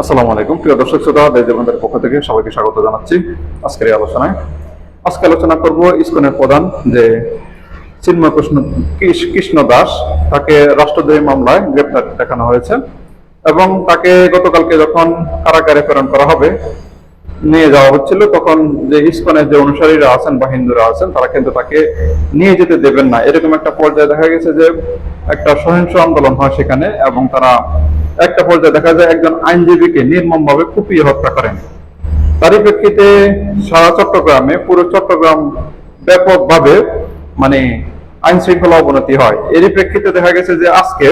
আসসালামু আলাইকুম প্রিয় দর্শক শ্রোতা, দেশ দেবন্দের পক্ষ থেকে সবাইকে স্বাগত জানাচ্ছি আজকের এই আলোচনায়। আজকে আলোচনা করব ইসকনের প্রধান যে চিন্ময় কৃষ্ণ দাস, তাকে রাষ্ট্রদ্রোহী মামলায় গ্রেপ্তার দেখানো হয়েছে এবং তাকে গতকালকে যখন কারাগারে প্রেরণ করা হবে নিয়ে যাওয়া হচ্ছিল, তখন যে ইসকনের যে অনুসারীরা আছেন বা হিন্দুরা আছেন তারা কিন্তু তাকে নিয়ে যেতে দেবেন না। এরকম একটা পর্যায়ে দেখা গেছে যে একটা সহিংস আন্দোলন হয় সেখানে, এবং তারা একটা পর্যায়ে দেখা যায় একজন আইনজীবীকে নির্মমভাবে কুপিয়ে হত্যা করেন। তারই প্রেক্ষিতে সারা চট্টগ্রামে, পুরো চট্টগ্রাম ব্যাপকভাবে মানে আইন শৃঙ্খলা অবনতি হয়। এরই প্রেক্ষিতে দেখা গেছে যে আজকে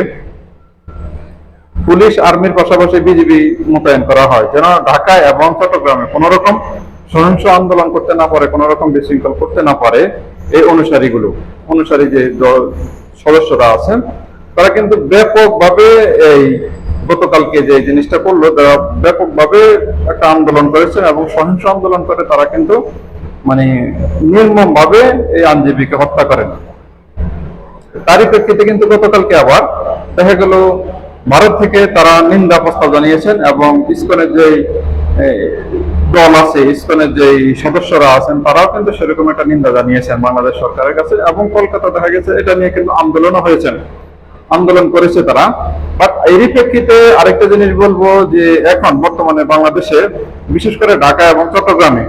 পুলিশ আর্মির পাশাপাশি বিজিবি মোতায়েন করা হয়, যেন ঢাকা এবং চট্টগ্রামে কোন রকম সহিংস আন্দোলন করতে না পারে, কোন রকম বিশৃঙ্খল করতে না পারে। এই অনুসারী যে সদস্যরা আছেন তারা কিন্তু ব্যাপকভাবে এই গতকালকে যে জিনিসটা করলো, তারা ব্যাপকভাবে একটা আন্দোলন করেছেন এবং সহিংস আন্দোলন করে তারা কিন্তু মানে নির্মম ভাবে এই আইনজীবীকে হত্যা করেন। তারই প্রেক্ষিতে কিন্তু গতকালকে আবার দেখা গেল ভারত থেকে তারা নিন্দা প্রস্তাব জানিয়েছেন, এবং ইসকনের যে দল আছে, ইসকনের যে সদস্যরা আছেন তারাও কিন্তু সেরকম একটা নিন্দা জানিয়েছেন বাংলাদেশ সরকারের কাছে। এবং কলকাতা দেখা গেছে এটা নিয়ে কিন্তু আন্দোলন করেছে তারা। বাট এরই প্রেক্ষিতে আরেকটা জিনিস বলবো যে এখন বর্তমানে বাংলাদেশে বিশেষ করে ঢাকা এবং চট্টগ্রামে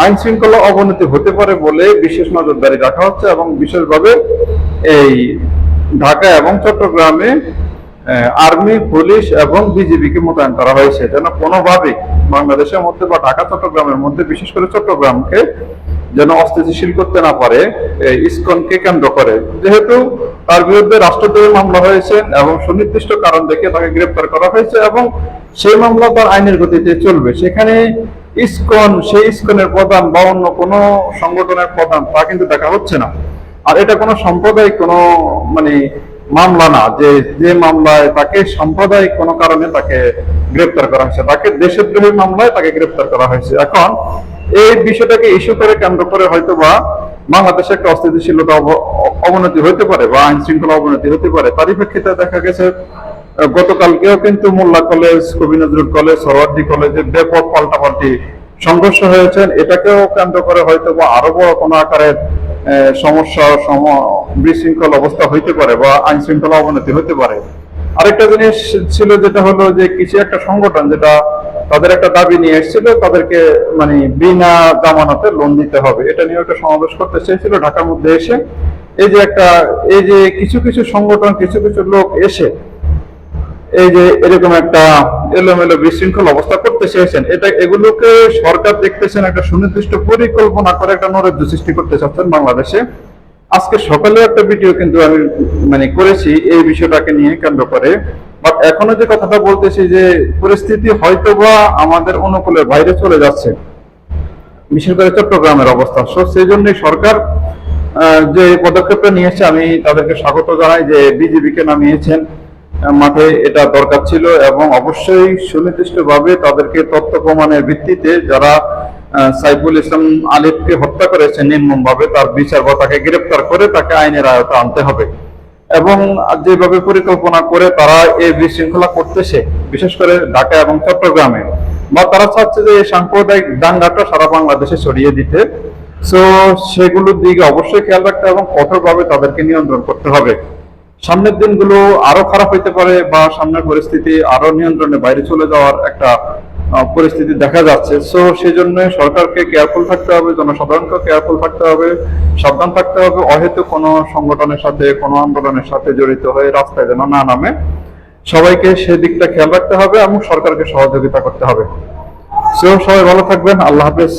আইন শৃঙ্খলা অবনতি হতে পারে বলে বিশেষ নজরদারি রাখা হচ্ছে, এবং বিশেষভাবে এই ঢাকা এবং চট্টগ্রামে আর্মি, পুলিশ এবং বিজিবিকে মোতায়েন করা হয়েছে, যেন কোনোভাবে বাংলাদেশের মধ্যে বা ঢাকা চট্টগ্রামের মধ্যে বিশেষ করে চট্টগ্রামকে যেন অস্থিতিশীল করতে না পারে ইসকনকে কেন্দ্র করে। যেহেতু তার বিরুদ্ধে রাষ্ট্রদ্রোহী মামলা হয়েছে এবং সুনির্দিষ্ট কারণ দেখে তাকে গ্রেপ্তার করা হয়েছে, এবং সেই মামলা তার আইনের গতিতে চলবে। সেখানে সেই ইসকনের প্রধান বা অন্য কোনো সংগঠনের প্রধান তা কিন্তু দেখা হচ্ছে না। আর এটা কোনো সাম্প্রদায়িক কোনো মানে মামলা না যে মামলায় তাকে সাম্প্রদায়িক কোনো কারণে তাকে গ্রেপ্তার করা হয়েছে, তাকে দেশদ্রোহী মামলায় তাকে গ্রেপ্তার করা হয়েছে। এখন এই বিষয়টাকে ইস্যু করে কেন্দ্র করে হয়তো বা বাংলাদেশে একটা অস্থিতিশীলতা অবনতি হতে পারে বা আইন শৃঙ্খলা অবনতি হতে পারে। তারই প্রেক্ষিতে দেখা গেছে গতকালকেও কিন্তু মোল্লা কলেজ, কবি নজরুল কলেজ, সরওয়ার্দী কলেজে ব্যাপক পাল্টাপাল্টি সংঘর্ষ হয়েছে। এটাকেও কেন্দ্র করে হয়তো বা আরো বড় কোনো আকারের সমস্যা, বিশৃঙ্খল অবস্থা হইতে পারে বা আইন শৃঙ্খলা অবনতি হতে পারে। আরেকটা জিনিস ছিল যেটা হলো যে কিছু একটা সংগঠন যেটা তাদের একটা দাবি নিয়ে এসেছিল, তাদেরকে মানে বিনা জামানতে লোন দিতে হবে, এটা নিয়ে একটা সমাবেশ করতে চেয়েছিল ঢাকার মধ্যে এসে। এই যে কিছু কিছু সংগঠন, কিছু কিছু লোক এসে এই যে এরকম একটা এলোমেলো বিশৃঙ্খল অবস্থা করতে চেয়েছেন, এগুলোকে সরকার দেখতেছেন একটা সুনির্দিষ্ট পরিকল্পনা করে একটা নৈরাজ্য সৃষ্টি করতে চাচ্ছেন বাংলাদেশে। আজকে সকালে একটা ভিডিও কিন্তু আমি করেছি এই বিষয়টাকে নিয়ে কেন্দ্র করে। বাট এখনো যে কথাটা বলতেছি যে পরিস্থিতি হয়তোবা আমাদের অনুকূলের বাইরে চলে যাচ্ছে, বিশেষ করে চট্টগ্রামের অবস্থা। সেই জন্যই সরকার যে পদক্ষেপটা নিয়েছে আমি তাদেরকে স্বাগত জানাই, যে বিজিবিকে নামিয়েছেন মাঠে, এটা দরকার ছিল। এবং অবশ্যই সুনির্দিষ্টভাবে তাদেরকে তথ্য প্রমাণের ভিত্তিতে যারা সাইফুল ইসলাম আলিফকে হত্যা করেছে নির্মমভাবে, তার বিচার বা তাকে গ্রেপ্তার করে তাকে আইনের আয়ত্তে আনতে হবে। এবং যেভাবে পরিকল্পনা করে তারা এই বিশৃঙ্খলা করতেছে বিশেষ করে ঢাকা এবং চট্টগ্রামে, বা তারা চাচ্ছে যে এই সাম্প্রদায়িক দাঙ্গাটা সারা বাংলাদেশে ছড়িয়ে দিতে। সো সেগুলোর দিকে অবশ্যই খেয়াল রাখতে এবং কঠোরভাবে তাদেরকে নিয়ন্ত্রণ করতে হবে। সামনের দিনগুলো আরো খারাপ হইতে পারে বা সামনের পরিস্থিতি আরো নিয়ন্ত্রণের বাইরে চলে যাওয়ার একটা পরিস্থিতি দেখা যাচ্ছে। সো সেই জন্য সরকারকে কেয়ারফুল থাকতে হবে, জনসাধারণকে কেয়ারফুল থাকতে হবে, সাবধান থাকতে হবে, অহেতুক কোনো সংগঠনের সাথে, কোনো আন্দোলনের সাথে জড়িত হয়ে রাস্তায় যেন না নামে। সবাইকে সেদিকটা খেয়াল রাখতে হবে এবং সরকারকে সহযোগিতা করতে হবে। সো সবাই ভালো থাকবেন, আল্লাহ হাফেজ।